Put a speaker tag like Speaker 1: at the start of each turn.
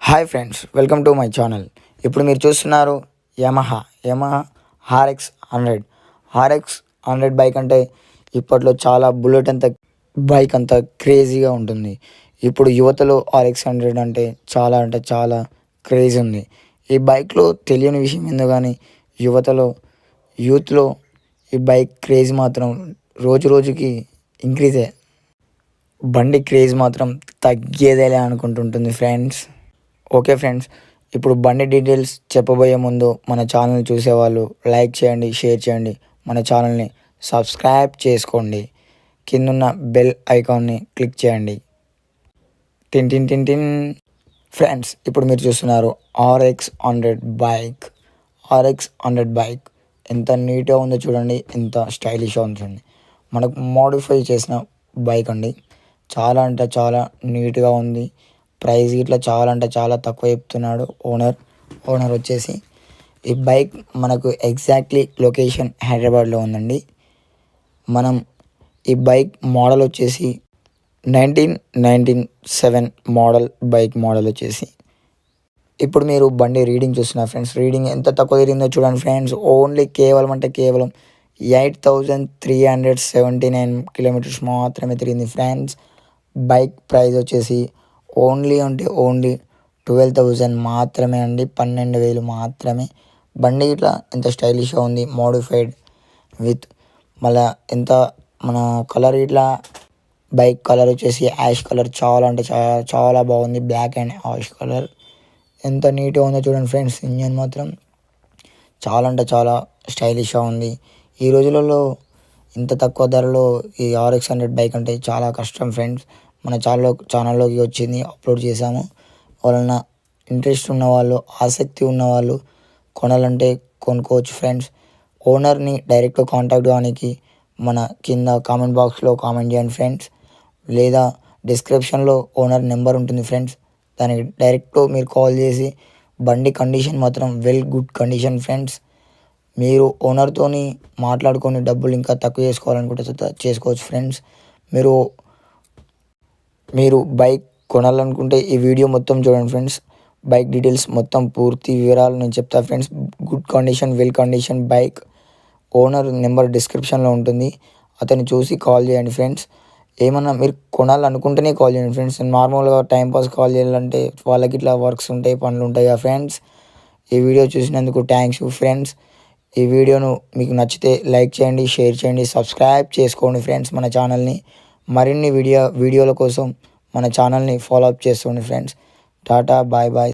Speaker 1: Hi friends, welcome to my channel. ఇప్పుడు మీరు చూస్తున్నారు యమహా RX 100 బైక్. అంటే ఇప్పట్లో చాలా బుల్లెట్ అంత బైక్ అంత క్రేజీగా ఉంటుంది. ఇప్పుడు యువతలో RX 100 అంటే చాలా క్రేజ్ ఉంది. ఈ బైక్లో తెలియని విషయం ఏందో కానీ యూత్లో ఈ బైక్ క్రేజ్ మాత్రం రోజు రోజుకి ఇంక్రీజే. బండి క్రేజ్ మాత్రం తగ్గేదేలే అనుకుంటుంటుంది ఫ్రెండ్స్. ఓకే ఫ్రెండ్స్, ఇప్పుడు బండి డీటెయిల్స్ చెప్పబోయే ముందు మన ఛానల్ చూసేవాళ్ళు లైక్ చేయండి, షేర్ చేయండి, మన ఛానల్ని సబ్స్క్రైబ్ చేసుకోండి, కిందున్న బెల్ ఐకాన్ని క్లిక్ చేయండి. టిన్ టిన్ టిన్ టిన్. ఫ్రెండ్స్, ఇప్పుడు మీరు చూస్తున్నారు RX 100 బైక్. ఎంత నీట్గా ఉందో చూడండి, ఎంత స్టైలిష్గా ఉందో చూడండి. మనకు మోడిఫై చేసిన బైక్ అండి. చాలా నీట్గా ఉంది. ప్రైస్ ఇట్లా చాలా తక్కువ చెప్తున్నాడు ఓనర్ వచ్చేసి. ఈ బైక్ మనకు ఎగ్జాక్ట్లీ లొకేషన్ హైదరాబాద్లో ఉందండి. మనం ఈ బైక్ మోడల్ వచ్చేసి 1997 బైక్ మోడల్ వచ్చేసి. ఇప్పుడు మీరు బండి రీడింగ్ చూస్తున్నారు ఫ్రెండ్స్. రీడింగ్ ఎంత తక్కువ తిరిగిందో చూడండి ఫ్రెండ్స్. కేవలం 8,379 కిలోమీటర్స్ మాత్రమే తిరిగింది ఫ్రెండ్స్. బైక్ ప్రైస్ వచ్చేసి ఓన్లీ 12,000 మాత్రమే అండి, 12,000 మాత్రమే. బండి ఇట్లా ఎంత స్టైలిష్గా ఉంది, మోడిఫైడ్ విత్ మళ్ళా ఎంత మన కలర్ ఇట్లా. బైక్ కలర్ వచ్చేసి యాష్ కలర్, చాలా బాగుంది. బ్లాక్ అండ్ యాష్ కలర్ ఎంత నీట్గా ఉందో చూడండి ఫ్రెండ్స్. ఇంజన్ మాత్రం చాలా స్టైలిష్గా ఉంది. ఈ రోజులలో ఇంత తక్కువ ధరలో ఈ RX 100 బైక్ అంటే చాలా కష్టం ఫ్రెండ్స్. మన ఛానల్లోకి వచ్చింది, అప్లోడ్ చేశాము. ఎవరైనా ఇంట్రెస్ట్ ఉన్నవాళ్ళు, ఆసక్తి ఉన్నవాళ్ళు కొనాలంటే కొనుక్కోవచ్చు ఫ్రెండ్స్. ఓనర్ని డైరెక్ట్గా కాంటాక్ట్ కావడానికి మన కింద కామెంట్ బాక్స్లో కామెంట్ చేయండి ఫ్రెండ్స్, లేదా డిస్క్రిప్షన్లో ఓనర్ నెంబర్ ఉంటుంది ఫ్రెండ్స్. దానికి డైరెక్ట్ మీరు కాల్ చేసి బండి కండిషన్ మాత్రం గుడ్ కండిషన్ ఫ్రెండ్స్. మీరు ఓనర్తోని మాట్లాడుకొని డబ్బులు ఇంకా తక్కువ చేసుకోవాలనుకుంటే చేసుకోవచ్చు ఫ్రెండ్స్. మీరు బైక్ కొనాలనుకుంటే ఈ వీడియో మొత్తం చూడండి ఫ్రెండ్స్. బైక్ డీటెయిల్స్ మొత్తం పూర్తి వివరాలు నేను చెప్తా friends. Good condition, condition bike. Owner number డిస్క్రిప్షన్లో ఉంటుంది, అతన్ని చూసి కాల్ చేయండి ఫ్రెండ్స్. ఏమన్నా మీరు కొనాలనుకుంటేనే కాల్ చేయండి ఫ్రెండ్స్. నార్మల్గా టైంపాస్ కాల్ చేయాలంటే వాళ్ళకి ఇట్లా వర్క్స్ ఉంటాయి, పనులు ఉంటాయి కదా ఫ్రెండ్స్. ఈ వీడియో చూసినందుకు థ్యాంక్స్ యూ ఫ్రెండ్స్. ఈ వీడియోను మీకు నచ్చితే లైక్ చేయండి, షేర్ చేయండి, సబ్స్క్రైబ్ చేసుకోండి ఫ్రెండ్స్ మన ఛానల్ని. మరిన్ని వీడియోల కోసం మన ఛానల్ని ఫాలో అప్ చేసుకోండి ఫ్రెండ్స్. Tata, bye bye.